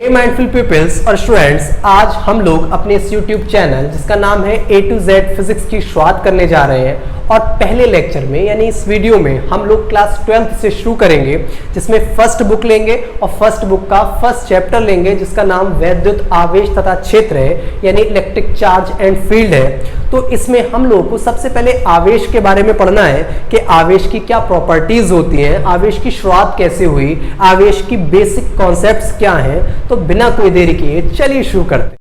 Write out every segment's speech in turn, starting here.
हे mindful peoples और students, आज हम लोग अपने इस यूट्यूब चैनल जिसका नाम है A to Z फिजिक्स की शुरुआत करने जा रहे हैं। और पहले लेक्चर में यानी इस वीडियो में हम लोग क्लास 12th से शुरू करेंगे, जिसमें फर्स्ट बुक लेंगे और फर्स्ट बुक का फर्स्ट चैप्टर लेंगे जिसका नाम वैद्युत आवेश तथा क्षेत्र है, यानी इलेक्ट्रिक चार्ज एंड फील्ड है। तो इसमें हम लोग को सबसे पहले आवेश के बारे में पढ़ना है कि आवेश की क्या प्रॉपर्टीज होती हैं, आवेश की शुरुआत कैसे हुई, आवेश की बेसिक कॉन्सेप्ट्स क्या हैं। तो बिना कोई देरी किए चलिए शुरू करते हैं।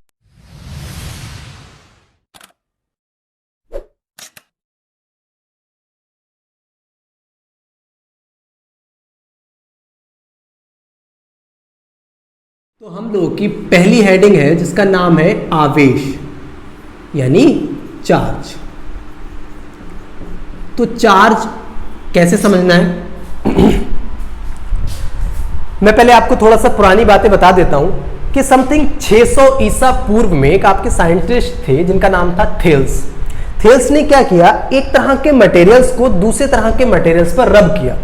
तो हम लोग की पहली हेडिंग है जिसका नाम है आवेश यानी चार्ज। तो चार्ज कैसे समझना है मैं पहले आपको थोड़ा सा पुरानी बातें बता देता हूं कि समथिंग 600 ईसा पूर्व में एक आपके साइंटिस्ट थे जिनका नाम था थेल्स। थेल्स ने क्या किया, एक तरह के मटेरियल्स को दूसरे तरह के मटेरियल्स पर रब किया।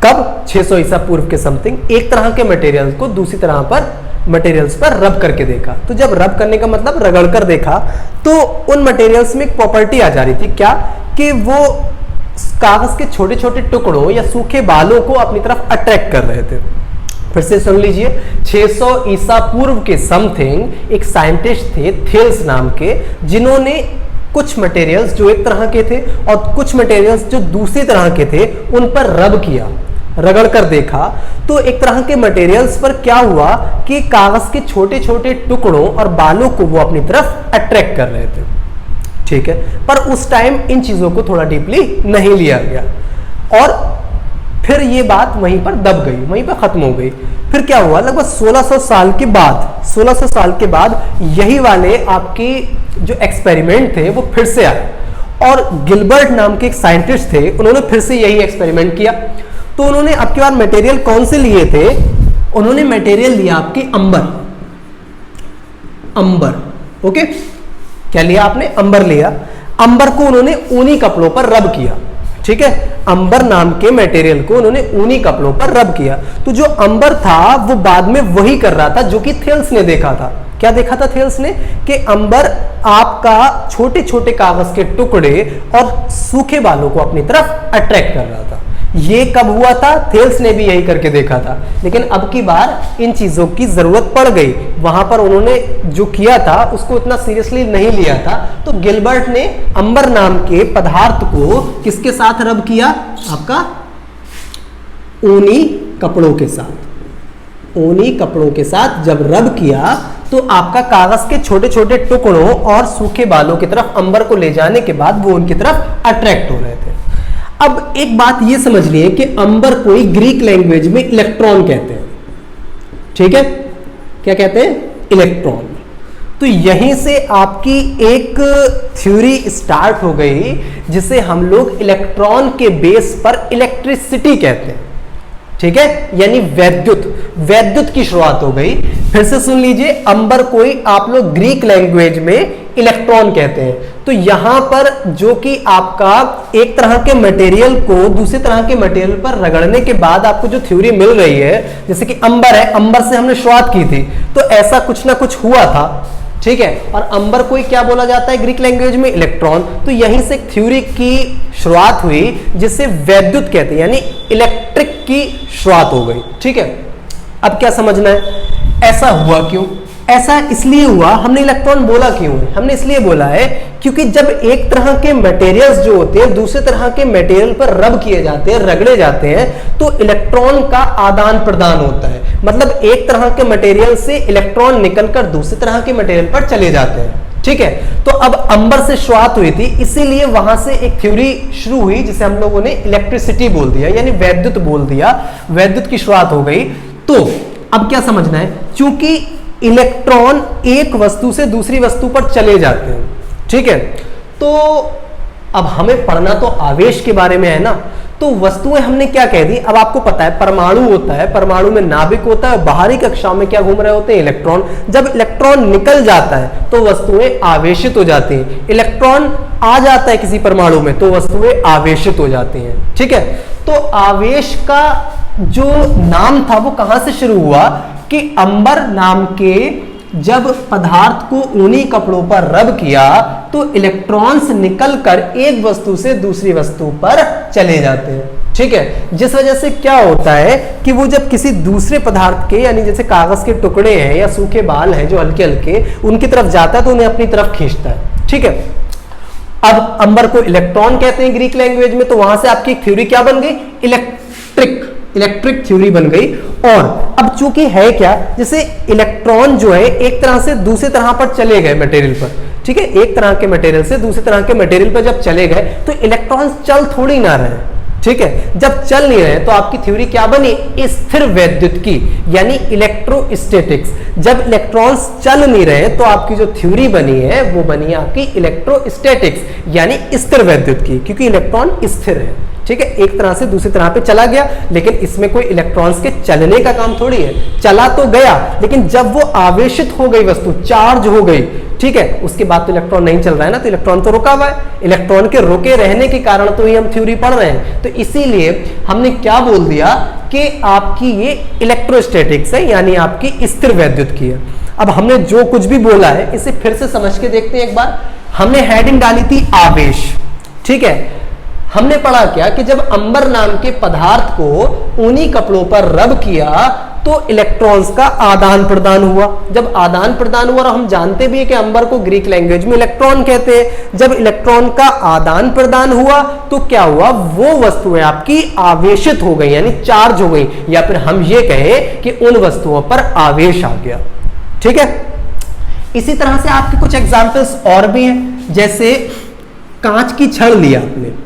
कब? 600 ईसा पूर्व के समथिंग एक तरह के मटेरियल्स को दूसरी तरह पर मटेरियल्स पर रब करके देखा। तो जब रब करने का मतलब रगड़ कर देखा, तो उन मटेरियल्स में एक प्रॉपर्टी आ जा रही थी, क्या कि वो कागज के छोटे छोटे टुकड़ों या सूखे बालों को अपनी तरफ अट्रैक्ट कर रहे थे। फिर से सुन लीजिए, 600 ईसा पूर्व के समथिंग एक साइंटिस्ट थे थेल्स नाम के, जिन्होंने कुछ मटेरियल्स जो एक तरह के थे और कुछ मटेरियल्स जो दूसरी तरह के थे उन पर रब किया, रगड़ कर देखा। तो एक तरह के मटेरियल्स पर क्या हुआ कि कागज के छोटे छोटे टुकड़ों और बालों को वो अपनी तरफ अट्रैक्ट कर रहे थे। ठीक है, पर उस टाइम इन चीजों को थोड़ा डीपली नहीं लिया गया और फिर ये बात वहीं पर दब गई, वहीं पर खत्म हो गई। फिर क्या हुआ, लगभग 1600 साल के बाद यही वाले आपके जो एक्सपेरिमेंट थे वो फिर से आए और गिलबर्ट नाम के एक साइंटिस्ट थे, उन्होंने फिर से यही एक्सपेरिमेंट किया। तो उन्होंने अब की बार मटेरियल कौन से लिए थे, उन्होंने मटेरियल लिया आपकी अंबर। ओके, क्या लिया आपने? अंबर लिया। अंबर को उन्होंने ऊनी कपड़ों पर रब किया। ठीक है, अंबर नाम के मटेरियल को उन्होंने ऊनी कपड़ों पर रब किया। तो जो अंबर था वो बाद में वही कर रहा था जो कि थेल्स ने देखा था। क्या देखा था थेल्स ने? कि अंबर आपका छोटे छोटे कागज के टुकड़े और सूखे बालों को अपनी तरफ अट्रैक्ट कर रहा था। ये कब हुआ था? थेल्स ने भी यही करके देखा था, लेकिन अब की बार इन चीजों की जरूरत पड़ गई। वहां पर उन्होंने जो किया था उसको इतना सीरियसली नहीं लिया था, तो गिलबर्ट ने अंबर नाम के पदार्थ को किसके साथ रब किया? आपका ऊनी कपड़ों के साथ। ऊनी कपड़ों के साथ जब रब किया तो आपका कागज के छोटे छोटे टुकड़ों और सूखे बालों की तरफ अंबर को ले जाने के बाद वो उनकी तरफ अट्रैक्ट हो रहे थे। अब एक बात ये समझ लिए कि अंबर को ग्रीक लैंग्वेज में इलेक्ट्रॉन कहते हैं। ठीक है, क्या कहते हैं? इलेक्ट्रॉन। तो यहीं से आपकी एक थ्योरी स्टार्ट हो गई जिसे हम लोग इलेक्ट्रॉन के बेस पर इलेक्ट्रिसिटी कहते हैं। ठीक है, यानी वैद्युत की शुरुआत हो गई। फिर से सुन लीजिए, अंबर कोई आप लोग ग्रीक लैंग्वेज में इलेक्ट्रॉन कहते हैं। तो यहां पर जो कि आपका एक तरह के मटेरियल को दूसरे तरह के मटेरियल पर रगड़ने के बाद आपको जो थ्योरी मिल रही है, जैसे कि अंबर है, अंबर से हमने शुरुआत की थी, तो ऐसा कुछ ना कुछ हुआ था। ठीक है, और अंबर को क्या बोला जाता है ग्रीक लैंग्वेज में? इलेक्ट्रॉन। तो यहीं से एक थ्योरी की शुरुआत हुई जिसे वैद्युत कहते हैं, यानी इलेक्ट्रिक की शुरुआत हो गई। ठीक है, अब क्या समझना है, ऐसा हुआ क्यों? ऐसा इसलिए हुआ, हमने इलेक्ट्रॉन बोला क्यों है? हमने इसलिए बोला है क्योंकि जब एक तरह के मटेरियल्स जो होते हैं दूसरे तरह के मटेरियल पर रब किए जाते हैं, रगड़े जाते हैं, तो इलेक्ट्रॉन का आदान प्रदान होता है। मतलब एक तरह के मटेरियल से इलेक्ट्रॉन निकलकर दूसरे तरह के मटेरियल पर चले जाते हैं। ठीक है, तो अब अंबर से शुरुआत हुई थी, इसीलिए वहां से एक थ्योरी शुरू हुई जिसे हम लोगों ने इलेक्ट्रिसिटी बोल दिया, यानी वैद्युत बोल दिया। वैद्युत की शुरुआत हो गई। तो अब क्या समझना है, क्योंकि इलेक्ट्रॉन एक वस्तु से दूसरी वस्तु पर चले जाते हैं। ठीक है, तो अब हमें पढ़ना तो आवेश के बारे में है ना। तो वस्तुएं हमने क्या कह दी, अब आपको पता है परमाणु होता है, परमाणु में नाभिक होता है, बाहरी कक्षाओं में क्या घूम रहे होते हैं? इलेक्ट्रॉन। जब इलेक्ट्रॉन निकल जाता है तो वस्तुएं आवेशित हो जाती हैं। इलेक्ट्रॉन आ जाता है किसी परमाणु में तो वस्तुएं आवेशित हो जाती हैं। ठीक है, तो आवेश का जो नाम था वो कहां से शुरू हुआ कि अंबर नाम के जब पदार्थ को ऊनी कपड़ों पर रब किया तो इलेक्ट्रॉन्स निकलकर एक वस्तु से दूसरी वस्तु पर चले जाते हैं। ठीक है, जिस वजह से क्या होता है कि वो जब किसी दूसरे पदार्थ के यानी जैसे कागज के टुकड़े हैं या सूखे बाल हैं जो हल्के हल्के उनकी तरफ जाता है तो उन्हें अपनी तरफ खींचता है। ठीक है, अब अंबर को इलेक्ट्रॉन कहते हैं ग्रीक लैंग्वेज में, तो वहां से आपकी थ्योरी क्या बन गई? इलेक्ट्रिक थ्योरी बन गई। और अब चूंकि है क्या, जैसे इलेक्ट्रॉन जो है एक तरह से दूसरे तरह पर चले गए मटेरियल पर। ठीक है, एक तरह के मटेरियल से दूसरे तरह के मटेरियल पर जब चले गए तो इलेक्ट्रॉन्स चल थोड़ी ना रहे। ठीक है, जब चल नहीं रहे तो आपकी थ्योरी क्या बनी? स्थिर वैद्युतिकी यानी इलेक्ट्रोस्टैटिक्स। जब इलेक्ट्रॉन्स चल नहीं रहे तो आपकी जो थ्योरी बनी है वो बनी है आपकी इलेक्ट्रोस्टैटिक्स यानी स्थिर वैद्युतिकी, क्योंकि इलेक्ट्रॉन स्थिर है। ठीक है, एक तरह से दूसरी तरह पे चला गया, लेकिन इसमें कोई इलेक्ट्रॉन्स के चलने का काम थोड़ी है। चला तो गया, लेकिन जब वो आवेशित हो गई वस्तु, चार्ज हो गई, ठीक है, उसके बाद तो इलेक्ट्रॉन नहीं चल रहा है ना, तो इलेक्ट्रॉन तो रुका हुआ है। इलेक्ट्रॉन के रुके रहने के कारण तो ही हम थ्योरी पढ़ रहे हैं। तो इसीलिए हमने क्या बोल दिया कि आपकी ये इलेक्ट्रोस्टैटिक्स है यानी आपकी स्थिर वैद्युतिकी है। अब हमने जो कुछ भी बोला है इसे फिर से समझ के देखते हैं एक बार। हमने हेडिंग डाली थी आवेश। ठीक है, हमने पढ़ा क्या कि जब अंबर नाम के पदार्थ को ऊनी कपड़ों पर रब किया तो इलेक्ट्रॉन्स का आदान प्रदान हुआ। जब आदान प्रदान हुआ, और हम जानते भी है कि अंबर को ग्रीक लैंग्वेज में इलेक्ट्रॉन कहते हैं। जब इलेक्ट्रॉन का आदान प्रदान हुआ तो क्या हुआ? वो वस्तुएं आपकी आवेशित हो गई यानी चार्ज हो गई, या फिर हम ये कहें कि उन वस्तुओं पर आवेश आ गया। ठीक है, इसी तरह से आपके कुछ एग्जाम्पल्स और भी हैं, जैसे कांच की छड़ लिया आपने,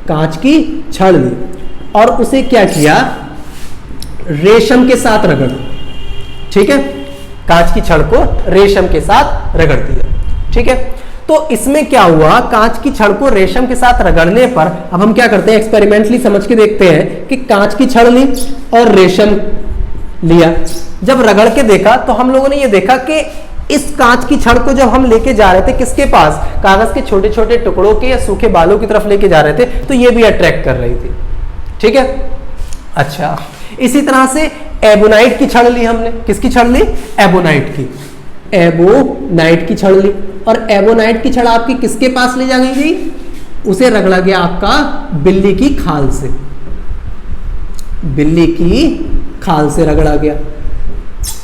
कांच की छड़ ली और उसे क्या किया? रेशम के साथ रगड़। ठीक है, कांच की छड़ को रेशम के साथ रगड़ दिया। ठीक है, तो इसमें क्या हुआ? कांच की छड़ को रेशम के साथ रगड़ने पर अब हम क्या करते हैं, एक्सपेरिमेंटली समझ के देखते हैं कि कांच की छड़ ली और रेशम लिया। जब रगड़ के देखा तो हम लोगों ने ये देखा कि इस कांच की छड़ को जब हम लेके जा रहे थे किसके पास? कागज के छोटे छोटे टुकड़ों के या सूखे बालों की तरफ लेके जा रहे थे, तो ये भी अट्रैक्ट कर रही थी। ठीक है, अच्छा, इसी तरह से एबोनाइट की छड़ ली हमने। किसकी छड़ ली? एबोनाइट की। एबोनाइट की छड़ ली, और एबोनाइट की छड़ आपकी किसके पास ले जाई गई? उसे रगड़ा गया आपका बिल्ली की खाल से। बिल्ली की खाल से रगड़ा गया।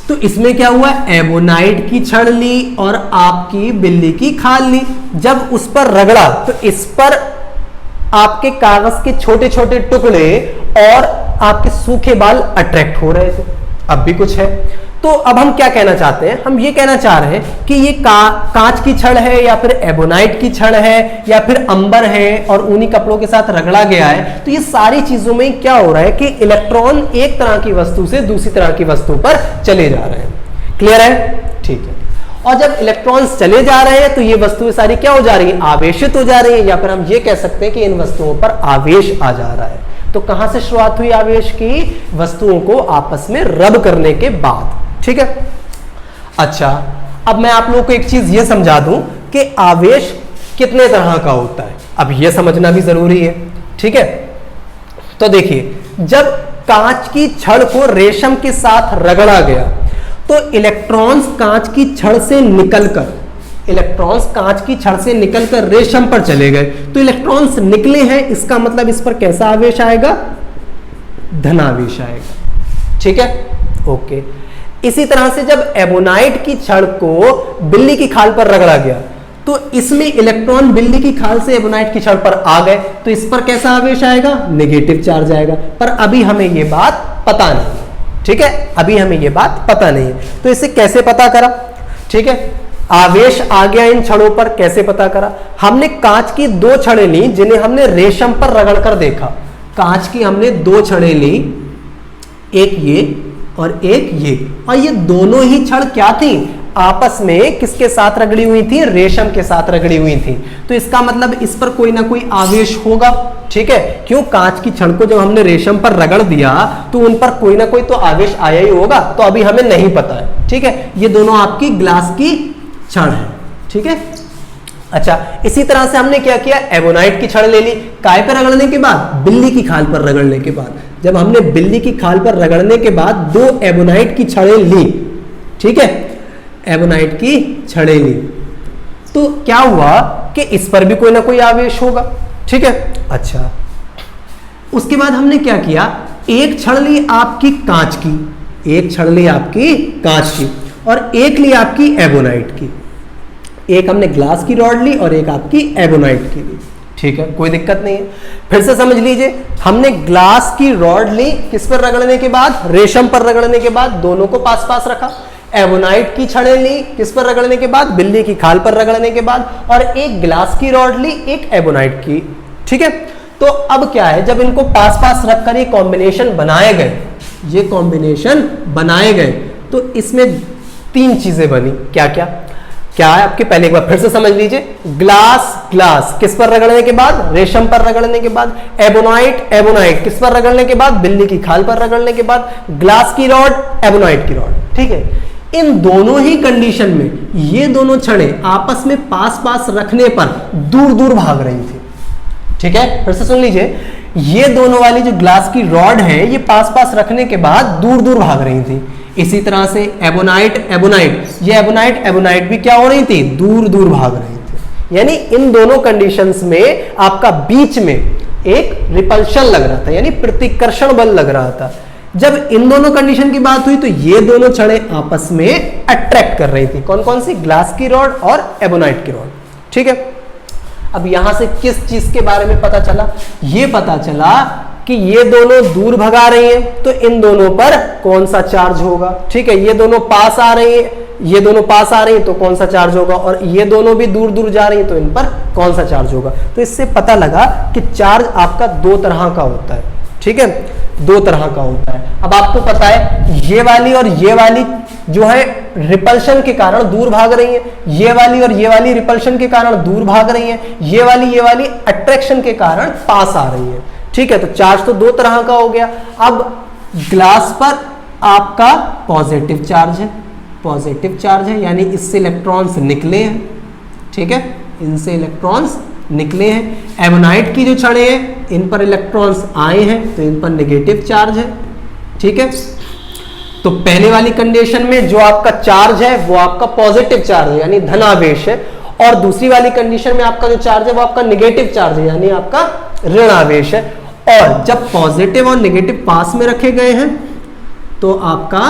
तो इसमें क्या हुआ? एबोनाइट की छड़ ली और आपकी बिल्ली की खाल ली। जब उस पर रगड़ा तो इस पर आपके कागज के छोटे छोटे टुकड़े और आपके सूखे बाल अट्रैक्ट हो रहे थे। अब भी कुछ है, तो अब हम क्या कहना चाहते हैं? हम ये कहना चाह रहे हैं कि ये कांच की छड़ है या फिर एबोनाइट की छड़ है या फिर अंबर है और ऊनी कपड़ों के साथ रगड़ा गया है, तो ये सारी चीजों में क्या हो रहा है कि इलेक्ट्रॉन एक तरह की वस्तु से दूसरी तरह की वस्तु पर चले जा रहे हैं। क्लियर है? ठीक है, और जब इलेक्ट्रॉन्स चले जा रहे हैं तो ये वस्तुएं सारी क्या हो जा रही है? आवेशित हो जा रही है, या फिर हम ये कह सकते हैं कि इन वस्तुओं पर आवेश आ जा रहा है। तो कहां से शुरुआत हुई आवेश की? वस्तुओं को आपस में रब करने के बाद। ठीक है, अच्छा, अब मैं आप लोगों को एक चीज ये समझा दूं कि आवेश कितने तरह का होता है। अब ये समझना भी जरूरी है। ठीक है, तो देखिए, जब कांच की छड़ को रेशम के साथ रगड़ा गया तो इलेक्ट्रॉन्स कांच की छड़ से निकलकर रेशम पर चले गए। तो इलेक्ट्रॉन्स निकले हैं, इसका मतलब इस पर कैसा आवेश आएगा? धनावेश आएगा। ठीक है, ओके। इसी तरह से जब एबोनाइट की छड़ को बिल्ली की खाल पर रगड़ा गया तो इसमें इलेक्ट्रॉन बिल्ली की खाल से एबोनाइट की छड़ पर आ गए, तो इस पर कैसा आवेश आएगा? नेगेटिव चार्ज आएगा। पर अभी हमें यह बात पता नहीं। ठीक है, अभी हमें यह बात पता नहीं है। तो इसे कैसे पता करा? ठीक है, आवेश आ गया इन छड़ों पर, कैसे पता करा? हमने कांच की दो छड़ें ली जिन्हें हमने रेशम पर रगड़कर देखा। कांच की हमने दो छड़ें ली, एक ये और एक ये, और ये दोनों ही छड़ क्या थी? आपस में किसके साथ रगड़ी हुई थी? रेशम के साथ रगड़ी हुई थी। तो इसका मतलब इस पर कोई ना कोई आवेश होगा। ठीक है, क्यों? कांच की छड़ को जब हमने रेशम पर रगड़ दिया तो उन पर कोई ना कोई तो आवेश आया ही होगा, तो अभी हमें नहीं पता है। ठीक है, ये दोनों आपकी ग्लास की छड़ है। ठीक है, अच्छा, इसी तरह से हमने क्या किया? एबोनाइट की छड़ ले ली, काय पर रगड़ने के बाद? बिल्ली की खाल पर रगड़ने के बाद। जब हमने बिल्ली की खाल पर रगड़ने के बाद 2 एबोनाइट की छड़ें ली, ठीक है, एबोनाइट की छड़ें ली, तो क्या हुआ कि इस पर भी कोई ना कोई आवेश होगा, ठीक है। अच्छा, उसके बाद हमने क्या किया, एक छड़ ली आपकी कांच की, एक छड़ ली आपकी कांच की और एक ली आपकी एबोनाइट की। एक हमने ग्लास की रॉड ली और एक आपकी एबोनाइट की ली, ठीक है, कोई दिक्कत नहीं है। फिर से समझ लीजिए, हमने ग्लास की रॉड ली, किस पर रगड़ने के बाद, रेशम पर रगड़ने के बाद, दोनों को पास पास रखा। एबोनाइट की छड़ें ली, किस पर रगड़ने के बाद, बिल्ली की खाल पर रगड़ने के बाद, और एक ग्लास की रॉड ली, एक एबोनाइट की, ठीक है। तो अब क्या है, जब इनको पास पास रखकर ये कॉम्बिनेशन बनाए गए, ये कॉम्बिनेशन बनाए गए, तो इसमें 3 चीजें बनी। क्या क्या क्या है आपके, पहले एक बार फिर से समझ लीजिए, ग्लास ग्लास किस पर रगड़ने के बाद, रेशम पर रगड़ने के बाद, एबोनाइट एबोनाइट किस पर रगड़ने के बाद, बिल्ली की खाल पर रगड़ने के बाद, ग्लास की रॉड एबोनाइट की रॉड, ठीक है। इन दोनों ही कंडीशन में ये दोनों छड़ें आपस में पास पास रखने पर दूर दूर भाग रही थी, ठीक है। फिर से सुन लीजिए, ये दोनों वाली जो ग्लास की रॉड है, ये पास पास रखने के बाद दूर दूर भाग रही थी। इसी तरह से एबोनाइट एबोनाइट, ये एबोनाइट एबोनाइट भी क्या हो रही थी, दूर दूर भाग रही थी। यानी इन दोनों कंडीशंस में आपका बीच में एक रिपल्शन लग रहा था, यानी प्रतिकर्षण बल लग रहा था। जब इन दोनों कंडीशन की बात हुई तो ये दोनों छड़ें आपस में अट्रैक्ट कर रही थी। कौन कौन सी, ग्लास की रॉड और एबोनाइट की रॉड, ठीक है। अब यहां से किस चीज के बारे में पता चला, ये पता चला कि ये दोनों दूर भगा रही हैं, तो इन दोनों पर कौन सा चार्ज होगा, ठीक है। ये दोनों पास आ रही हैं, ये दोनों पास आ रही हैं, तो कौन सा चार्ज होगा, और ये दोनों भी दूर दूर जा रही हैं, तो इन पर कौन सा चार्ज होगा। तो इससे पता लगा कि चार्ज आपका 2 तरह का होता है, ठीक है, 2 तरह का होता है। अब आपको पता है ये वाली और ये वाली जो है रिपल्शन के कारण दूर भाग रही है, ये वाली और ये वाली रिपल्शन के कारण दूर भाग रही है, ये वाली अट्रैक्शन के कारण पास आ रही है, ठीक है। तो चार्ज तो 2 तरह का हो गया। अब ग्लास पर आपका पॉजिटिव चार्ज है, पॉजिटिव चार्ज है, यानी इससे इलेक्ट्रॉन्स निकले हैं, ठीक है, इनसे इलेक्ट्रॉन्स निकले हैं। एबोनाइट की जो छड़ें हैं, इन पर इलेक्ट्रॉन्स आए हैं, तो इन पर नेगेटिव चार्ज है, ठीक है। तो पहले वाली कंडीशन में जो आपका चार्ज है वो आपका पॉजिटिव चार्ज है, यानी धनावेश है, और दूसरी वाली कंडीशन में आपका जो चार्ज है वो आपका नेगेटिव चार्ज है, यानी आपका ऋण आवेश है। और जब पॉजिटिव और नेगेटिव पास में रखे गए हैं तो आपका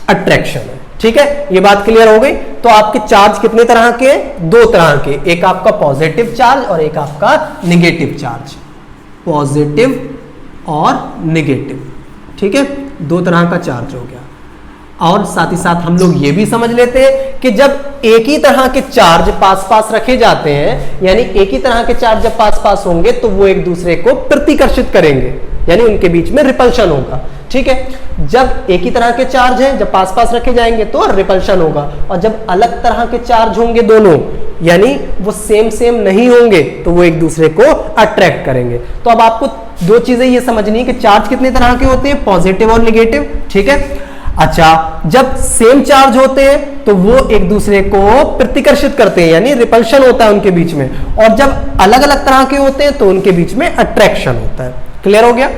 अट्रैक्शन है, ठीक है। ये बात क्लियर हो गई। तो आपके चार्ज कितने तरह के हैं, 2 तरह के, एक आपका पॉजिटिव चार्ज और एक आपका नेगेटिव चार्ज, पॉजिटिव और नेगेटिव, ठीक है, 2 तरह का चार्ज हो गया। और साथ ही साथ हम लोग ये भी समझ लेते हैं कि जब एक ही तरह के चार्ज पास पास रखे जाते हैं, यानी एक ही तरह के चार्ज जब पास पास होंगे तो वो एक दूसरे को प्रतिकर्षित करेंगे, यानी उनके बीच में रिपल्शन होगा, ठीक है। जब एक ही तरह के चार्ज हैं, जब पास पास रखे जाएंगे तो रिपल्शन होगा, और जब अलग तरह के चार्ज होंगे दोनों, यानी वो सेम नहीं होंगे, तो वो एक दूसरे को अट्रैक्ट करेंगे। तो अब आपको 2 चीजें ये समझनी है कि चार्ज कितने तरह के होते हैं, पॉजिटिव और नेगेटिव, ठीक है। अच्छा, जब सेम चार्ज होते हैं तो वो एक दूसरे को प्रतिकर्षित करते हैं, यानी रिपल्शन होता है उनके बीच में, और जब अलग अलग तरह के होते हैं तो उनके बीच में अट्रैक्शन होता है। क्लियर हो गया।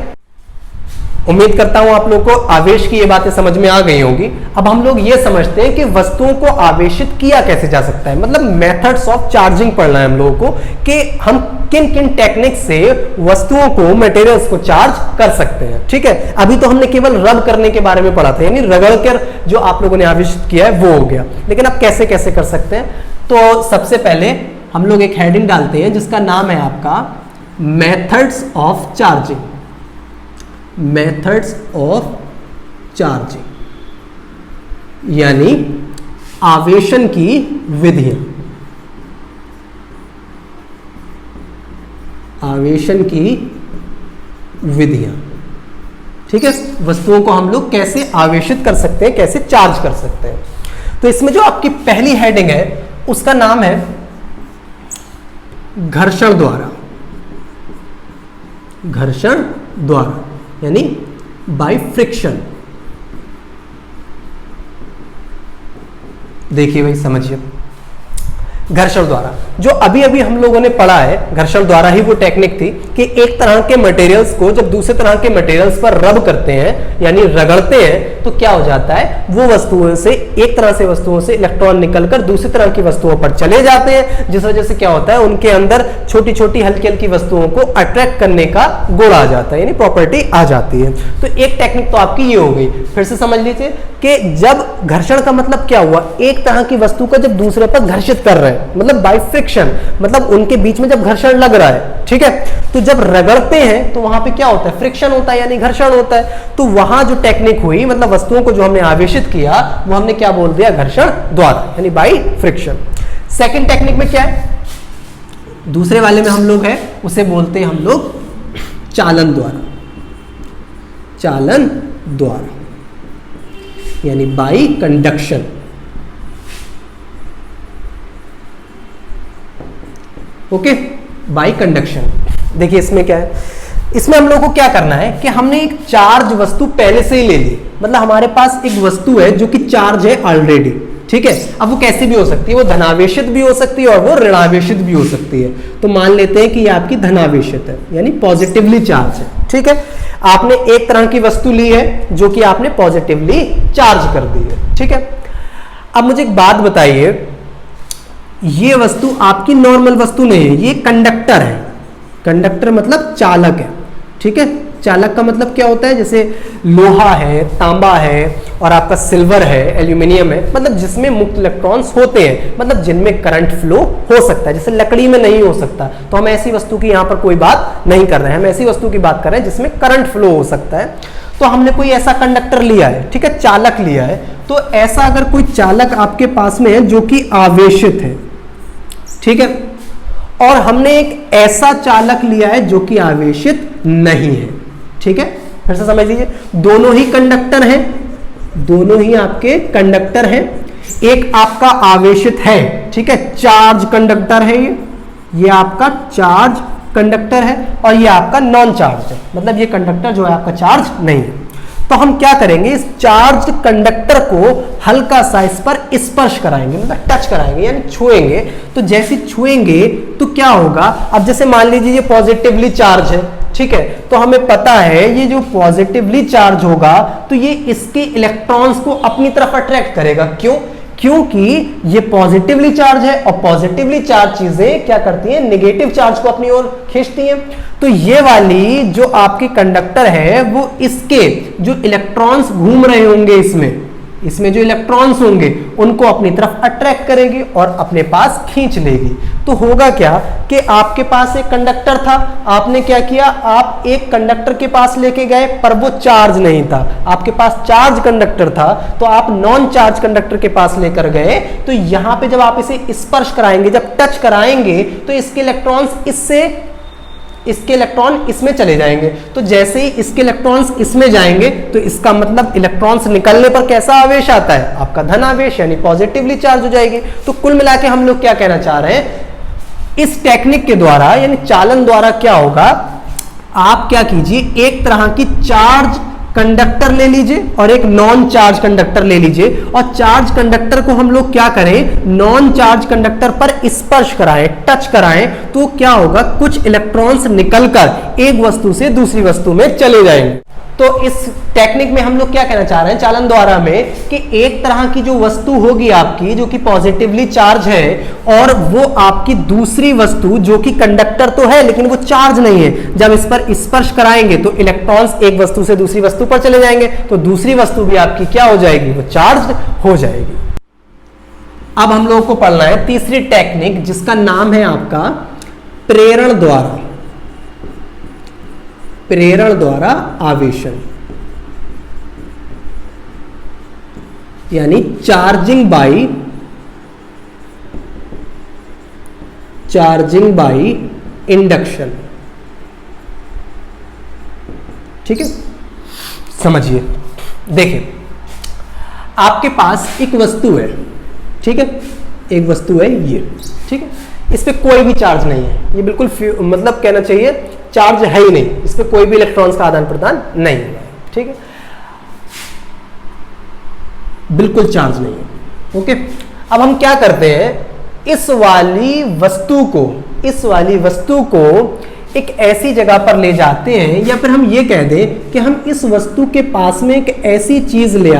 उम्मीद करता हूं आप लोगों को आवेश की ये बातें समझ में आ गई होंगी। अब हम लोग ये समझते हैं कि वस्तुओं को आवेशित किया कैसे जा सकता है, मतलब मेथड्स ऑफ चार्जिंग पढ़ना है हम लोगों को, कि हम किन किन टेक्निक से वस्तुओं को, मटेरियल्स को चार्ज कर सकते हैं, ठीक है। अभी तो हमने केवल रब करने के बारे में पढ़ा था, यानी रगड़कर जो आप लोगों ने आवेशित किया है वो हो गया, लेकिन अब कैसे कैसे कर सकते हैं। तो सबसे पहले हम लोग एक हेडिंग डालते हैं जिसका नाम है आपका methods of charging, methods of charging, यानी आवेशन की विधियां, आवेशन की विधियां, ठीक है। वस्तुओं को हम लोग कैसे आवेशित कर सकते हैं, कैसे चार्ज कर सकते हैं। तो इसमें जो आपकी पहली हेडिंग है उसका नाम है घर्षण द्वारा, घर्षण द्वारा, यानी बाय फ्रिक्शन। देखिए भाई, समझिए, घर्षण द्वारा। जो अभी अभी हम लोगों ने पढ़ा है, घर्षण द्वारा ही वो टेक्निक थी कि एक तरह के मटेरियल्स को जब दूसरे तरह के मटेरियल्स पर रब करते हैं यानी रगड़ते हैं तो क्या हो जाता है, वो वस्तुओं से, एक तरह से वस्तुओं से इलेक्ट्रॉन निकलकर दूसरी तरह की वस्तुओं पर चले जाते हैं, जिस वजह से क्या होता है, उनके अंदर छोटी छोटी हल्की हल्की वस्तुओं को अट्रैक्ट करने का गुण आ जाता है, यानी प्रॉपर्टी आ जाती है। तो एक टेक्निक तो आपकी ये हो गई। फिर से समझ लीजिए कि जब घर्षण का मतलब क्या हुआ, एक तरह की वस्तु को जब दूसरे पर घर्षित कर रहे हैं, मतलब बाय फ्रिक्शन, मतलब उनके बीच में जब घर्षण लग रहा है, ठीक है, तो जब रगड़ते हैं तो वहां पे क्या होता है, फ्रिक्शन होता है यानी घर्षण होता है। तो वहां जो टेक्निक हुई, मतलब वस्तुओं को जो हमने आवेशित किया वो हमने क्या बोल दिया, घर्षण द्वारा यानी बाय फ्रिक्शन। सेकंड टेक्निक में क्या है, दूसरे वाले में हम लोग है उसे बोलते हैं हम लोग चालन द्वारा, चालन द्वारा यानी bye conduction. Okay, bye conduction. देखिए इसमें क्या है, इसमें हम लोग को क्या करना है कि हमने एक चार्ज वस्तु पहले से ही ले ली, मतलब हमारे पास एक वस्तु है जो कि चार्ज है ऑलरेडी, ठीक है। अब वो कैसी भी हो सकती है, वो धनावेशित भी हो सकती है और वो ऋणावेशित भी हो सकती है। तो मान लेते हैं कि ये आपकी धनावेशित है यानी पॉजिटिवली चार्ज है, ठीक है। आपने एक तरह की वस्तु ली है जो कि आपने पॉजिटिवली चार्ज कर दी है, ठीक है। अब मुझे एक बात बताइए, ये वस्तु आपकी नॉर्मल वस्तु नहीं है, ये कंडक्टर है। कंडक्टर मतलब चालक है, ठीक है। चालक का मतलब क्या होता है, जैसे लोहा है, तांबा है और आपका सिल्वर है, एल्यूमिनियम है, मतलब जिसमें मुक्त इलेक्ट्रॉन्स होते हैं, मतलब जिनमें करंट फ्लो हो सकता है। जैसे लकड़ी में नहीं हो सकता, तो हम ऐसी वस्तु की यहाँ पर कोई बात नहीं कर रहे हैं, हम ऐसी वस्तु की बात कर रहे हैं जिसमें करंट फ्लो हो सकता है। तो हमने कोई ऐसा कंडक्टर लिया है, ठीक है, चालक लिया है। तो ऐसा अगर कोई चालक आपके पास में है जो कि आवेशित है, ठीक है, और हमने एक ऐसा चालक लिया है जो कि आवेशित नहीं है, ठीक है। फिर से समझ लीजिए, दोनों ही कंडक्टर हैं, दोनों ही आपके कंडक्टर हैं। एक आपका आवेशित है, ठीक है, चार्ज कंडक्टर है, ये आपका चार्ज कंडक्टर है, और ये आपका नॉन चार्ज है, मतलब ये कंडक्टर जो है आपका चार्ज नहीं है। तो हम क्या करेंगे, इस चार्ज कंडक्टर को हल्का सा इस पर स्पर्श कराएंगे, मतलब टच कराएंगे यानी छुएंगे। तो जैसे छुएंगे तो क्या होगा, अब जैसे मान लीजिए ये पॉजिटिवली चार्ज है, ठीक है, तो हमें पता है ये जो पॉजिटिवली चार्ज होगा तो ये इसके इलेक्ट्रॉन्स को अपनी तरफ अट्रैक्ट करेगा। क्यों? क्योंकि ये पॉजिटिवली चार्ज है और पॉजिटिवली चार्ज चीजें क्या करती हैं, नेगेटिव चार्ज को अपनी ओर खींचती हैं। तो ये वाली जो आपकी कंडक्टर है वो इसके जो इलेक्ट्रॉन्स घूम रहे होंगे इसमें जो इलेक्ट्रॉन्स होंगे उनको अपनी तरफ अट्रैक्ट करेगी और अपने पास खींच लेगी। तो होगा क्या कि आपके पास एक कंडक्टर था, आपने क्या किया, आप एक कंडक्टर के पास लेके गए पर वो चार्ज नहीं था, आपके पास चार्ज कंडक्टर था, तो आप नॉन चार्ज कंडक्टर के पास लेकर गए। तो यहां पे जब आप इसे स्पर्श कराएंगे, जब टच कराएंगे, तो इसके इलेक्ट्रॉन्स इसके इलेक्ट्रॉन इसमें चले जाएंगे। तो जैसे ही इसके इलेक्ट्रॉन्स इसमें जाएंगे तो इसका मतलब इलेक्ट्रॉन्स निकलने पर कैसा आवेश आता है, आपका धन आवेश यानी पॉजिटिवली चार्ज हो जाएगी। तो कुल मिला के हम लोग क्या कहना चाह रहे हैं, इस टेक्निक के द्वारा यानी चालन द्वारा क्या होगा, आप क्या कीजिए, एक तरह की चार्ज कंडक्टर ले लीजिए और एक नॉन चार्ज कंडक्टर ले लीजिए, और चार्ज कंडक्टर को हम लोग क्या करें, नॉन चार्ज कंडक्टर पर स्पर्श कराएं, टच कराएं, तो क्या होगा, कुछ इलेक्ट्रॉन्स निकलकर एक वस्तु से दूसरी वस्तु में चले जाएंगे। तो इस टेक्निक में हम लोग क्या कहना चाह रहे हैं चालन द्वारा में, कि एक तरह की जो वस्तु होगी आपकी जो कि पॉजिटिवली चार्ज है, और वो आपकी दूसरी वस्तु जो कि कंडक्टर तो है लेकिन वो चार्ज नहीं है, जब इस पर स्पर्श कराएंगे तो इलेक्ट्रॉन्स एक वस्तु से दूसरी वस्तु पर चले जाएंगे, तो दूसरी वस्तु भी आपकी क्या हो जाएगी, वो चार्ज हो जाएगी। अब हम लोगों को पढ़ना है तीसरी टेक्निक जिसका नाम है आपका प्रेरण द्वारा, प्रेरण द्वारा आवेशन यानी चार्जिंग बाय इंडक्शन। ठीक है, समझिए, देखिए आपके पास एक वस्तु है, ठीक है, एक वस्तु है ये, ठीक है, इस पे कोई भी चार्ज नहीं है, ये बिल्कुल मतलब कहना चाहिए चार्ज है ही नहीं, इस पे कोई भी इलेक्ट्रॉन्स का आदान प्रदान नहीं है, ठीक है, बिल्कुल चार्ज नहीं है। ओके, अब हम क्या करते हैं, इस वाली वस्तु को एक ऐसी जगह पर ले जाते हैं, या फिर हम ये कह दें कि हम इस वस्तु के पास में एक ऐसी चीज ले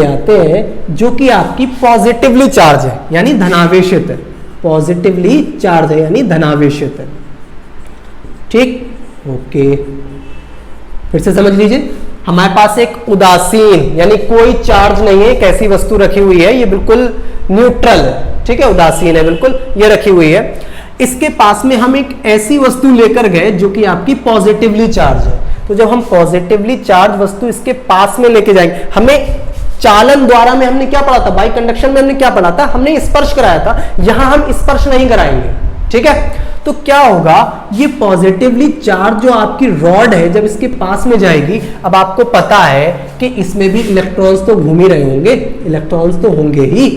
आते हैं जो कि आपकी पॉजिटिवली चार्ज है यानी धनावेशित है, पॉजिटिवली चार्ज है यानी धनावेशित है। ठीक, ओके, फिर से समझ लीजिए, हमारे पास एक उदासीन यानी कोई चार्ज नहीं है, एक ऐसी वस्तु रखी हुई है, ये बिल्कुल न्यूट्रल है, ठीक है, उदासीन है बिल्कुल, ये रखी हुई है। इसके पास में हम एक ऐसी वस्तु लेकर गए जो कि आपकी पॉजिटिवली चार्ज है। तो जब हम पॉजिटिवली चार्ज वस्तु इसके पास में लेके जाएंगे, हमें चालन द्वारा में हमने क्या पढ़ा था, बाई कंडक्शन में हमने क्या पढ़ा था, हमने स्पर्श कराया था, यहां हम स्पर्श नहीं कराएंगे, ठीक है। तो क्या होगा, ये पॉजिटिवली चार्ज जो आपकी रॉड है जब इसके पास में जाएगी, अब आपको पता है कि इसमें भी इलेक्ट्रॉन्स तो घूम ही रहे होंगे, इलेक्ट्रॉन्स तो होंगे ही,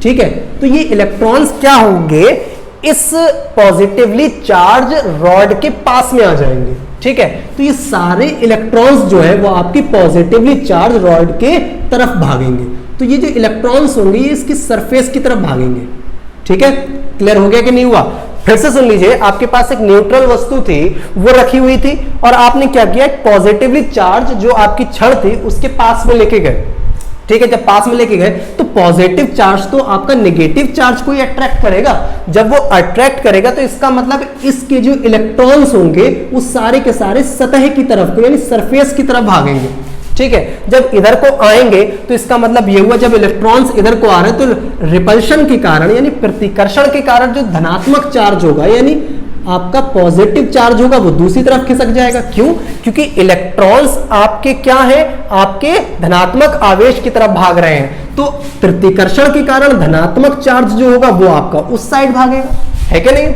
ठीक है। तो ये इलेक्ट्रॉन्स क्या होंगे, इस पॉजिटिवली चार्ज रॉड के पास में आ जाएंगे, ठीक है। तो ये सारे इलेक्ट्रॉन्स जो है वो आपकी पॉजिटिवली चार्ज रॉड के तरफ भागेंगे। तो ये जो इलेक्ट्रॉन्स होंगे ये इसकी सरफेस की तरफ भागेंगे, ठीक है। क्लियर हो गया कि नहीं हुआ? फिर से सुन लीजिए, आपके पास एक न्यूट्रल वस्तु थी, वो रखी हुई थी, और आपने क्या किया, एक पॉजिटिवली चार्ज जो आपकी छड़ थी उसके पास में लेके गए, ठीक है। जब पास में लेके गए तो पॉजिटिव चार्ज तो आपका नेगेटिव चार्ज को ही अट्रैक्ट करेगा। जब वो अट्रैक्ट करेगा तो इसका मतलब इसके जो इलेक्ट्रॉन्स होंगे वो सारे के सारे सतह की तरफ को यानी सरफेस की तरफ भागेंगे, ठीक है। जब इधर को आएंगे तो इसका मतलब ये हुआ, जब इलेक्ट्रॉन्स इधर को आ रहे हैं तो रिपल्शन के कारण यानी प्रतिकर्षण के कारण जो धनात्मक चार्ज होगा यानी आपका पॉजिटिव चार्ज होगा वो दूसरी तरफ खिसक जाएगा। क्यों? क्योंकि इलेक्ट्रॉन्स आपके क्या है, आपके धनात्मक आवेश की तरफ भाग रहे हैं, तो प्रतिकर्षण के कारण धनात्मक चार्ज जो होगा वो आपका उस साइड भागेगा, है कि नहीं?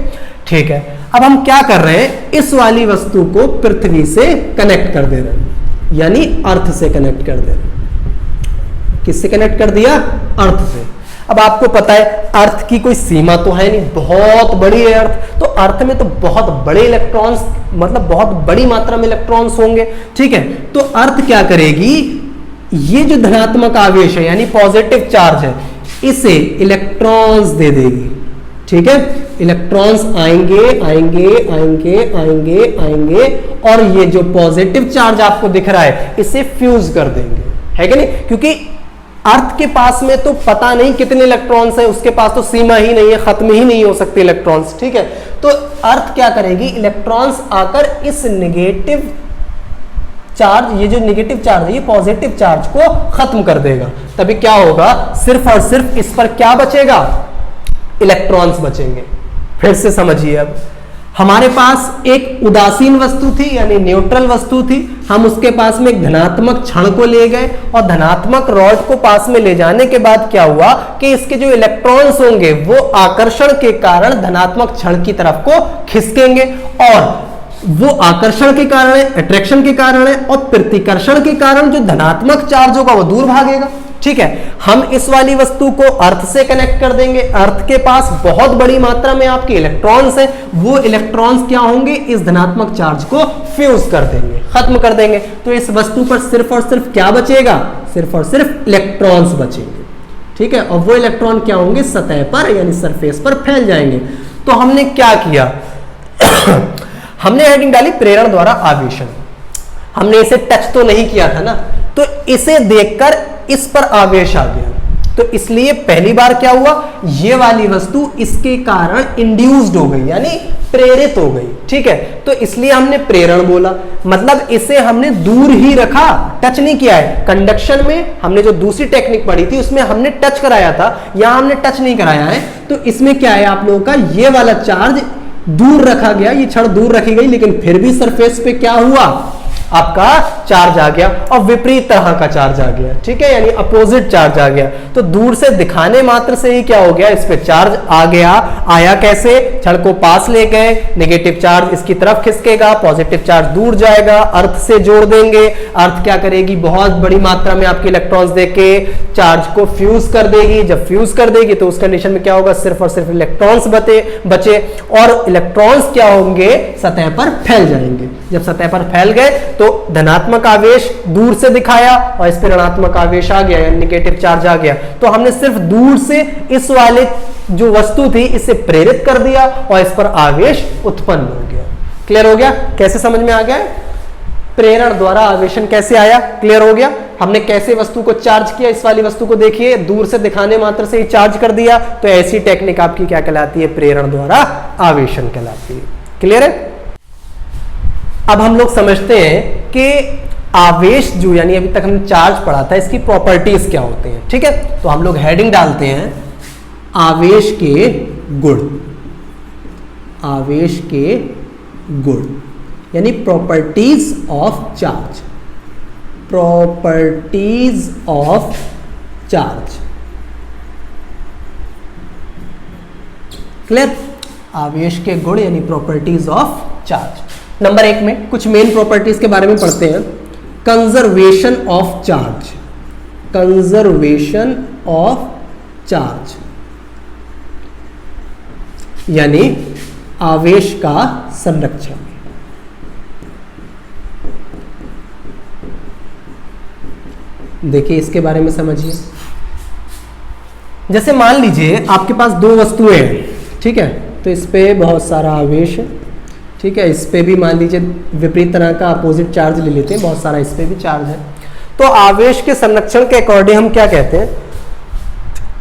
ठीक है। अब हम क्या कर रहे हैं, इस वाली वस्तु को पृथ्वी से कनेक्ट कर दे रहे हैं, यानी अर्थ से कनेक्ट कर दे रहे हैं। किससे कनेक्ट कर दिया? अर्थ से। अब आपको पता है अर्थ की कोई सीमा तो है नहीं, बहुत बड़ी है अर्थ, तो अर्थ में तो बहुत बड़े इलेक्ट्रॉन्स मतलब बहुत बड़ी मात्रा में इलेक्ट्रॉन्स होंगे, ठीक है। तो अर्थ क्या करेगी, ये जो धनात्मक आवेश है यानी पॉजिटिव चार्ज है इसे इलेक्ट्रॉन्स दे देगी, ठीक है। इलेक्ट्रॉन्स आएंगे आएंगे आएंगे आएंगे आएंगे और ये जो पॉजिटिव चार्ज आपको दिख रहा है इसे फ्यूज कर देंगे, है कि नहीं? क्योंकि अर्थ के पास में तो पता नहीं कितने इलेक्ट्रॉन्स है, उसके पास तो सीमा ही नहीं है, खत्म ही नहीं हो सकते इलेक्ट्रॉन्स, ठीक है। तो अर्थ क्या करेगी, इलेक्ट्रॉन्स आकर इस नेगेटिव चार्ज, ये जो नेगेटिव चार्ज है ये पॉजिटिव चार्ज को खत्म कर देगा। तभी क्या होगा, सिर्फ और सिर्फ इस पर क्या बचेगा, इलेक्ट्रॉन्स बचेंगे। फिर से समझिए, अब हमारे पास एक उदासीन वस्तु थी यानी न्यूट्रल वस्तु थी, हम उसके पास में एक धनात्मक क्षण को ले गए और धनात्मक रॉड को पास में ले जाने के बाद क्या हुआ कि इसके जो इलेक्ट्रॉन्स होंगे वो आकर्षण के कारण धनात्मक क्षण की तरफ को खिसकेंगे, और वो आकर्षण के कारण है, अट्रैक्शन के कारण है, और प्रतिकर्षण के कारण जो धनात्मक चार्ज होगा वो दूर भागेगा, ठीक है। हम इस वाली वस्तु को अर्थ से कनेक्ट कर देंगे, अर्थ के पास बहुत बड़ी मात्रा में आपके इलेक्ट्रॉन्स हैं, वो इलेक्ट्रॉन्स क्या होंगे, इस धनात्मक चार्ज को फ्यूज कर देंगे, खत्म कर देंगे। तो इस वस्तु पर सिर्फ और सिर्फ क्या बचेगा, सिर्फ और सिर्फ इलेक्ट्रॉन्स बचेंगे, ठीक है। और वो इलेक्ट्रॉन क्या होंगे, सतह पर यानी सरफेस पर फैल जाएंगे। तो हमने क्या किया हमने हेडिंग डाली प्रेरण द्वारा आवेशन। हमने इसे टच तो नहीं किया था ना, तो इसे देखकर इस पर आवेश आ गया, तो इसलिए पहली बार क्या हुआ, ये वाली वस्तु इसके कारण इंड्यूस्ड हो गई यानी प्रेरित हो गई, ठीक है। तो इसलिए हमने प्रेरण बोला, मतलब इसे हमने दूर ही रखा, टच नहीं किया है। कंडक्शन में हमने जो दूसरी टेक्निक पढ़ी थी उसमें हमने टच कराया था, यहां हमने टच नहीं कराया है। तो इसमें क्या है आप लोगों का, ये वाला चार्ज दूर रखा गया, ये छड़ दूर रखी गई, लेकिन फिर भी सरफेस पे क्या हुआ, आपका चार्ज आ गया और विपरीत तरह का चार्ज आ गया, ठीक है, यानी अपोजिट चार्ज आ गया। तो दूर से दिखाने मात्र से ही क्या हो गया, इस पे चार्ज आ गया। आया कैसे, छड़ को पास ले गए, नेगेटिव चार्ज इसकी तरफ खिसकेगा, पॉजिटिव चार्ज दूर जाएगा, अर्थ से जोड़ देंगे, अर्थ क्या करेगी, बहुत बड़ी मात्रा में आपके इलेक्ट्रॉन्स देके चार्ज को फ्यूज कर देगी। जब फ्यूज कर देगी तो उस कंडीशन में क्या होगा, सिर्फ और सिर्फ इलेक्ट्रॉन्स बचे और इलेक्ट्रॉन्स क्या होंगे, सतह पर फैल जाएंगे। जब सतह पर फैल गए तो धनात्मक आवेश दूर से दिखाया और इस पर ऋणात्मक आवेश आ गया, नेगेटिव चार्ज आ गया, तो हमने सिर्फ दूर से इस वाले जो वस्तु थी इसे प्रेरित कर दिया और इस पर आवेश उत्पन्न हो गया। क्लियर हो गया? कैसे समझ में आ गया? प्रेरण द्वारा आवेशन कैसे आया? क्लियर हो गया? हमने कैसे वस्तु को चार्ज किया? इस वाली वस्तु को देखिए, दूर से दिखाने मात्र से ही चार्ज कर दिया, तो ऐसी टेक्निक आपकी क्या कहलाती है? प्रेरण द्वारा आवेशन कहलाती है। क्लियर है? अब हम लोग समझते हैं कि आवेश जो, यानी अभी तक हमने चार्ज पढ़ा था, इसकी प्रॉपर्टीज क्या होते हैं। ठीक है, तो हम लोग हेडिंग डालते हैं आवेश के गुण। आवेश के गुण यानी properties of charge. Properties of charge. Clear? आवेश के गुण यानी प्रॉपर्टीज ऑफ चार्ज। नंबर 1 में कुछ मेन प्रॉपर्टीज के बारे में पढ़ते हैं। Conservation of charge. Conservation of charge यानी आवेश का संरक्षण। देखिए इसके बारे में समझिए। जैसे मान लीजिए आपके पास दो वस्तुएं हैं, ठीक है, तो इस पे बहुत सारा आवेश है, ठीक है, इस पे भी मान लीजिए विपरीत तरह का अपोजिट चार्ज ले लेते हैं, बहुत सारा इस पे भी चार्ज है। तो आवेश के संरक्षण के अकॉर्डिंग हम क्या कहते हैं?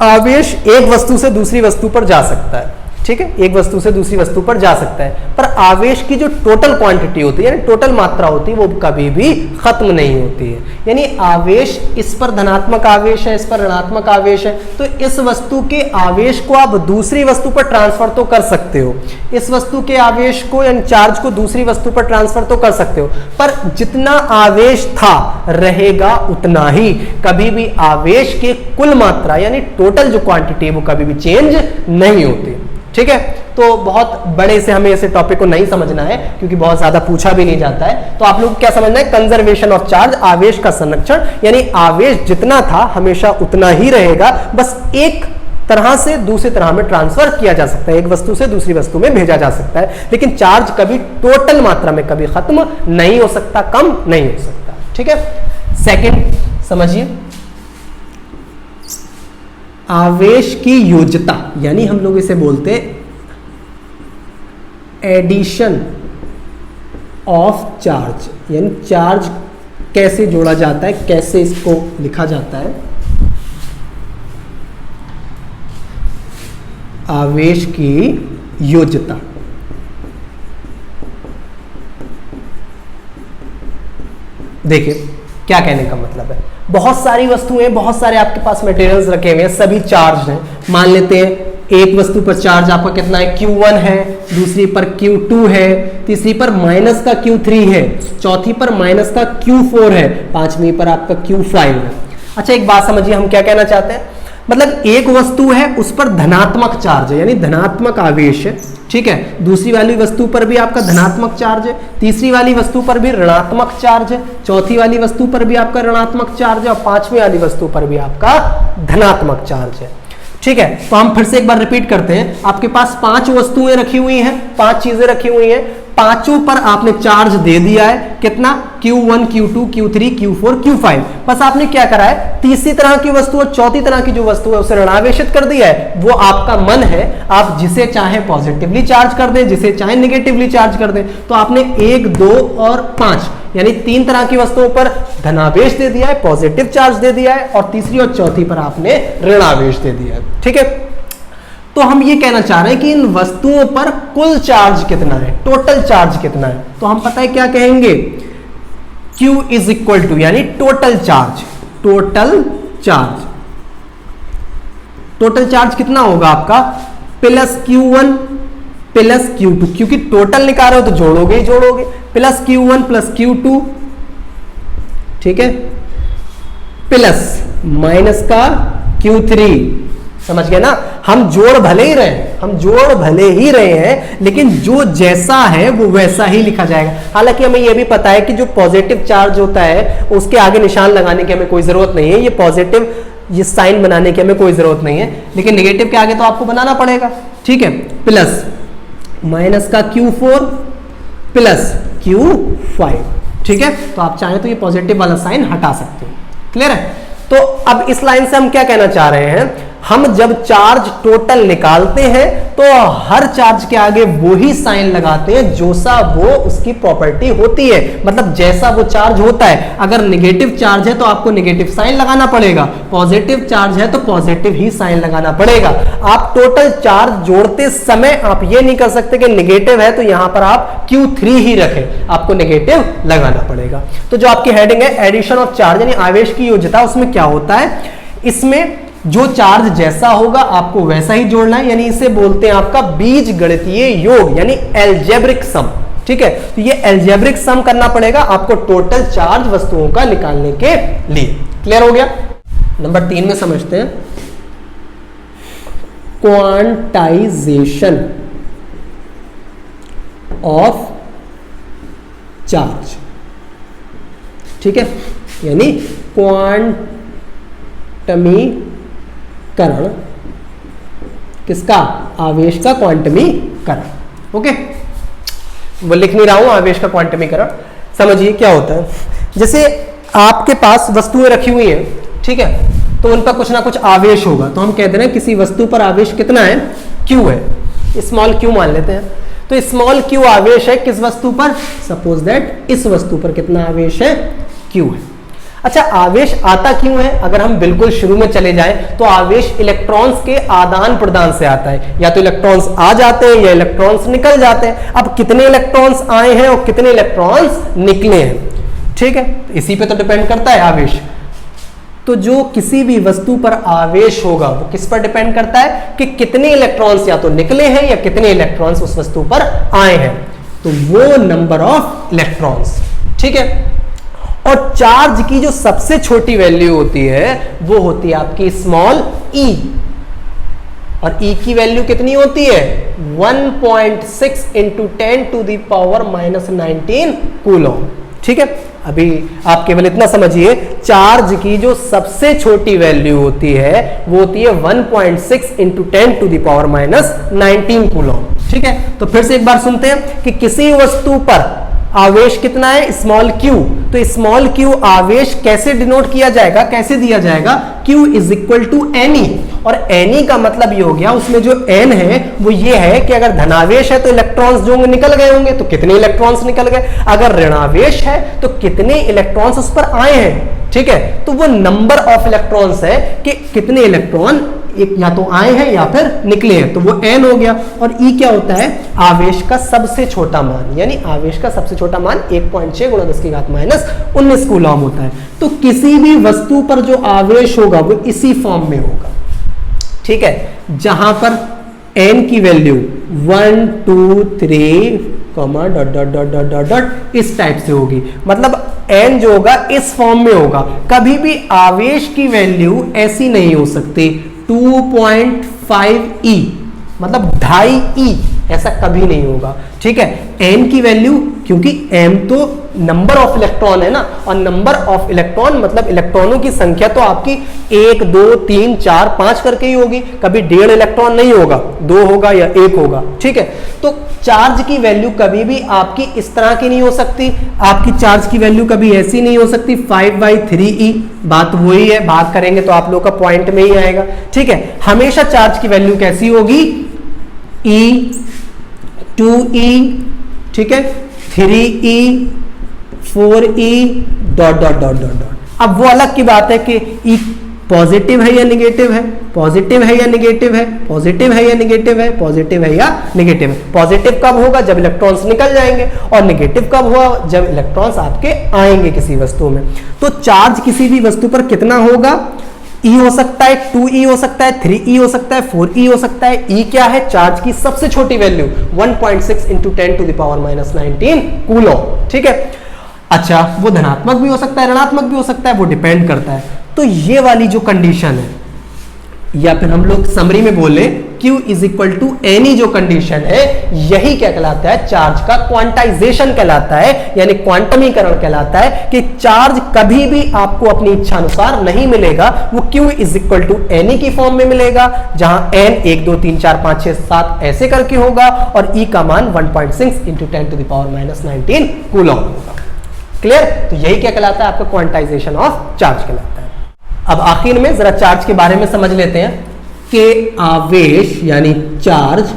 आवेश एक वस्तु से दूसरी वस्तु पर जा सकता है, ठीक है, एक वस्तु से दूसरी वस्तु पर जा सकता है, पर आवेश की जो टोटल क्वांटिटी होती है, यानी टोटल मात्रा होती है, वो कभी भी खत्म नहीं होती है। यानी आवेश, इस पर धनात्मक आवेश है, इस पर ऋणात्मक आवेश है, तो इस वस्तु के आवेश को आप दूसरी वस्तु पर ट्रांसफर तो कर सकते हो, इस वस्तु के आवेश को यानी चार्ज को दूसरी वस्तु पर ट्रांसफर तो कर सकते हो, पर जितना आवेश था रहेगा उतना ही। कभी भी आवेश की कुल मात्रा यानी टोटल जो क्वांटिटी है वो कभी भी चेंज नहीं होती। ठीक है, तो बहुत बड़े से हमें ऐसे टॉपिक को नहीं समझना है क्योंकि बहुत ज्यादा पूछा भी नहीं जाता है। तो आप लोग क्या समझना है? कंजर्वेशन ऑफ चार्ज, आवेश का संरक्षण, यानी आवेश जितना था हमेशा उतना ही रहेगा, बस एक तरह से दूसरी तरह में ट्रांसफर किया जा सकता है, एक वस्तु से दूसरी वस्तु में भेजा जा सकता है, लेकिन चार्ज कभी टोटल मात्रा में कभी खत्म नहीं हो सकता, कम नहीं हो सकता। ठीक है, सेकंड समझिए, आवेश की योज्यता, यानी हम लोग इसे बोलते हैं एडिशन ऑफ चार्ज, यानी चार्ज कैसे जोड़ा जाता है, कैसे इसको लिखा जाता है। आवेश की योज्यता, देखिए क्या कहने का मतलब है। बहुत सारी वस्तुएं, बहुत सारे आपके पास मटेरियल्स रखे हुए हैं, सभी चार्ज हैं। मान लेते हैं एक वस्तु पर चार्ज आपका कितना है? Q1 है, दूसरी पर Q2 है, तीसरी पर माइनस का Q3 है, चौथी पर माइनस का Q4 है, पांचवी पर आपका Q5 है। अच्छा एक बात समझिए, हम क्या कहना चाहते हैं? मतलब एक वस्तु है उस पर धनात्मक चार्ज है, यानी धनात्मक आवेश है, ठीक है, दूसरी वाली वस्तु पर भी आपका धनात्मक चार्ज है, तीसरी वाली वस्तु पर भी ऋणात्मक चार्ज है, चौथी वाली वस्तु पर भी आपका ऋणात्मक चार्ज है और पांचवी वाली वस्तु पर भी आपका धनात्मक चार्ज है। ठीक है, तो हम फिर से एक बार रिपीट करते हैं। आपके पास 5 वस्तुएं रखी हुई हैं, 5 चीजें रखी हुई हैं, पांचों पर आपने चार्ज दे दिया है, कितना? Q1, Q2, Q3, Q4, Q5। बस आपने क्या करा है? तीसरी तरह की वस्तु और चौथी तरह की जो वस्तु है उसे ऋणावेशित कर दिया है। वो आपका मन है, आप जिसे चाहे पॉजिटिवली चार्ज कर दें, जिसे चाहे नेगेटिवली चार्ज कर दें। तो आपने 1, 2 और 5 यानी 3 तरह की वस्तुओं पर धनावेश दे दिया है, पॉजिटिव चार्ज दे दिया है, और तीसरी और चौथी पर आपने ऋणावेश दे दिया है। ठीक है, तो हम ये कहना चाह रहे हैं कि इन वस्तुओं पर कुल चार्ज कितना है, टोटल चार्ज कितना है। तो हम पता है क्या कहेंगे? Q इज इक्वल टू, यानी total charge, total charge, total charge कितना होगा आपका? प्लस Q1 प्लस Q2, क्योंकि टोटल निकाल रहे हो तो जोड़ोगे ही जोड़ोगे, प्लस Q1 प्लस Q2, ठीक है, प्लस माइनस का Q3। समझ गए ना? हम जोड़ भले ही रहे हैं, हम जोड़ भले ही रहे हैं, लेकिन जो जैसा है वो वैसा ही लिखा जाएगा। हालांकि हमें यह भी पता है कि जो पॉजिटिव चार्ज होता है उसके आगे निशान लगाने की हमें कोई जरूरत नहीं है, ये पॉजिटिव ये साइन बनाने की हमें कोई जरूरत नहीं है, लेकिन नेगेटिव के आगे तो आपको बनाना पड़ेगा। ठीक है, प्लस माइनस का Q4 प्लस Q5, ठीक है, तो आप चाहें तो ये पॉजिटिव वाला साइन हटा सकते हो। क्लियर है? तो अब इस लाइन से हम क्या कहना चाह रहे हैं, हम जब चार्ज टोटल निकालते हैं तो हर चार्ज के आगे वो ही साइन लगाते हैं जो सा वो उसकी प्रॉपर्टी होती है, मतलब जैसा वो चार्ज होता है। अगर नेगेटिव चार्ज है तो आपको नेगेटिव साइन लगाना पड़ेगा, पॉजिटिव चार्ज है तो पॉजिटिव ही साइन लगाना पड़ेगा। आप टोटल चार्ज जोड़ते समय आप ये नहीं कर सकते कि नेगेटिव है तो यहां पर आप Q3 ही रखें, आपको नेगेटिव लगाना पड़ेगा। तो जो आपकी हेडिंग है एडिशन ऑफ चार्ज यानी आवेश की योज्यता, उसमें क्या होता है, इसमें जो चार्ज जैसा होगा आपको वैसा ही जोड़ना है, यानी इसे बोलते हैं आपका बीज गणितीय योग यानी एल्जेब्रिक सम। ठीक है, तो ये एल्जेब्रिक सम करना पड़ेगा आपको टोटल चार्ज वस्तुओं का निकालने के लिए। क्लियर हो गया? नंबर 3 में समझते हैं क्वांटाइजेशन ऑफ चार्ज। ठीक है, यानी क्वांटमीकरण किसका, आवेश का क्वांटमीकरण। ओके, वो लिख नहीं रहा हूं, आवेश का क्वांटमीकरण। समझिए क्या होता है, जैसे आपके पास वस्तुएं रखी हुई हैं, ठीक है, तो उन पर कुछ ना कुछ आवेश होगा, तो हम कहते हैं किसी वस्तु पर आवेश कितना है, Q है, स्मॉल q मान लेते हैं। तो स्मॉल q आवेश है किस वस्तु पर, सपोज दैट इस वस्तु पर कितना आवेश है, Q है। अच्छा, आवेश आता क्यों है, अगर हम बिल्कुल शुरू में चले जाएं तो आवेश इलेक्ट्रॉन्स के आदान प्रदान से आता है, या तो इलेक्ट्रॉन्स आ जाते हैं या इलेक्ट्रॉन्स निकल जाते हैं। अब कितने इलेक्ट्रॉन्स आए हैं और कितने इलेक्ट्रॉन्स निकले हैं, ठीक है, तो इसी पे तो डिपेंड करता है आवेश। तो जो किसी भी वस्तु पर आवेश होगा वो किस पर डिपेंड करता है कि कितने इलेक्ट्रॉन्स या तो निकले हैं या कितने इलेक्ट्रॉन्स उस वस्तु पर आए हैं, तो वो नंबर ऑफ इलेक्ट्रॉन्स। ठीक है, और चार्ज की जो सबसे छोटी वैल्यू होती है वो होती है आपकी स्मॉल e, और e की वैल्यू कितनी होती है, 1.6 × 10⁻⁻19 कूलम। ठीक है, अभी आप केवल इतना समझिए, चार्ज की जो सबसे छोटी वैल्यू होती है वो होती है 1.6 × 10⁻⁻19 कूलम। ठीक है, तो फिर से एक बार सुनते हैं कि किसी वस्तु पर आवेश कितना है, स्मॉल q। तो स्मॉल q आवेश कैसे डिनोट किया जाएगा, कैसे दिया जाएगा, q is equal to Ne। और Ne का मतलब ये हो गया, उसमें जो n है वो ये है कि अगर धनावेश है तो इलेक्ट्रॉन्स जो निकल गए होंगे, तो कितने इलेक्ट्रॉन्स निकल गए, अगर ऋणावेश है तो कितने इलेक्ट्रॉन्स उस पर आए हैं। ठीक है, तो वो नंबर ऑफ इलेक्ट्रॉन्स है कि कितने इलेक्ट्रॉन एक या तो आए हैं या फिर निकले हैं, तो वो n हो गया। और E क्या होता है, आवेश का सबसे छोटा मान, यानी आवेश का सबसे छोटा मान 1.6 × 10⁻⁻19 कूलम होता है। तो किसी भी वस्तु पर जो आवेश होगा वो इसी फॉर्म में होगा। ठीक है, जहां पर n की वैल्यू 1 2 3 ... इस टाइप से होगी, मतलब n जो होगा इस फॉर्म में होगा। कभी भी आवेश की वैल्यू ऐसी नहीं हो सकती 2.5 e, मतलब 2.5 e, ऐसा कभी नहीं होगा। ठीक है, n की वैल्यू, क्योंकि m तो नंबर ऑफ इलेक्ट्रॉन है ना, और नंबर ऑफ इलेक्ट्रॉन मतलब इलेक्ट्रॉनों की संख्या तो आपकी 1 2 3 4 5 करके ही होगी, कभी 1.5 इलेक्ट्रॉन नहीं होगा, 2 होगा या 1 होगा। ठीक है, तो चार्ज की वैल्यू कभी भी आपकी इस तरह की नहीं हो सकती, आपकी चार्ज की वैल्यू कभी ऐसी नहीं हो सकती 5/3e। बात वही है, बात करेंगे तो आप लोग का पॉइंट में ही आएगा। ठीक है, हमेशा चार्ज की वैल्यू कैसी होगी, e 2e, ठीक है, 3e 4e ... अब वो अलग की बात है कि e पॉजिटिव है या निगेटिव है, पॉजिटिव है या निगेटिव है, पॉजिटिव है या निगेटिव है, पॉजिटिव है या निगेटिव है। पॉजिटिव कब होगा, जब इलेक्ट्रॉन्स निकल जाएंगे, और निगेटिव कब होगा, जब इलेक्ट्रॉन्स आपके आएंगे किसी वस्तु में। तो चार्ज किसी भी वस्तु पर कितना होगा, E हो सकता है, 2e हो सकता है, 3e हो सकता है, 4e हो सकता है। E क्या है, चार्ज की सबसे छोटी वैल्यू 1.6 × 10⁻⁻19 कूलम। ठीक है, अच्छा, वो धनात्मक भी हो सकता है, ऋणात्मक भी हो सकता है, वो डिपेंड करता है। तो ये वाली जो कंडीशन है, या फिर हम लोग समरी में बोले Q is equal to N E जो कंडीशन है, यही क्या कहलाता है, चार्ज का क्वांटाइजेशन कहलाता है, यानी क्वांटमीकरण कहलाता है कि चार्ज कभी भी आपको अपनी इच्छा अनुसार नहीं मिलेगा, वो Q is equal to N E की फॉर्म में मिलेगा, जहां n 1 2 3 4 5 6 7 ऐसे करके होगा, और E का मान 1.6 × 10⁻⁻19 कूलम होगा। क्लियर? तो यही क्या कहलाता है? आपका क्वांटाइजेशन ऑफ चार्ज कहलाता है। अब आखिर में जरा चार्ज के बारे में समझ लेते हैं कि आवेश यानी चार्ज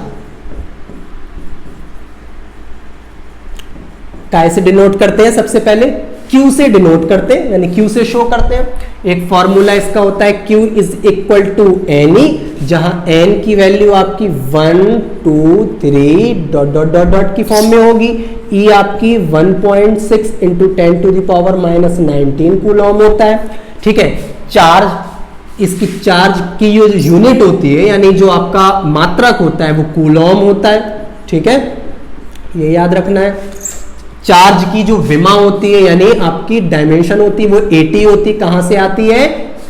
कैसे डिनोट करते हैं? सबसे पहले Q से डिनोट करते हैं, यानी Q से शो करते हैं। एक फॉर्मूला इसका होता है Q is equal to NE, जहां N की वैल्यू आपकी 1 2 3 डॉट डॉट डॉट डॉट की फॉर्म में होगी। E आपकी 1.6 into 10 to the power minus 19 coulomb होता है। ठीक है, चार्ज, इसकी चार्ज की जो यूनिट होती है यानी जो आपका मात्रक होता है वो कूलॉम होता है। ठीक है, ये याद रखना है। चार्ज की जो विमा होती है यानी आपकी डायमेंशन होती है वो 80 होती है। कहां से आती है?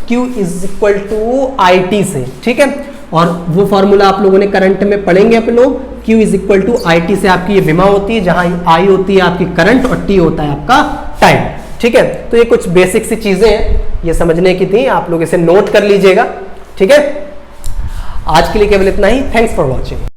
Q is equal to IT से। ठीक है, और वो फॉर्मूला आप लोगों ने करंट में पढ़ेंगे आप लोग। Q is equal to IT से आपकी ये विमा होती है, जहां I होती है आपकी करंट और T होता है आपका टाइम। ठीक है, तो ये कुछ बेसिक सी चीजें हैं, ये समझने की थी, आप लोग इसे नोट कर लीजिएगा। ठीक है, आज के लिए केवल इतना ही। Thanks for watching.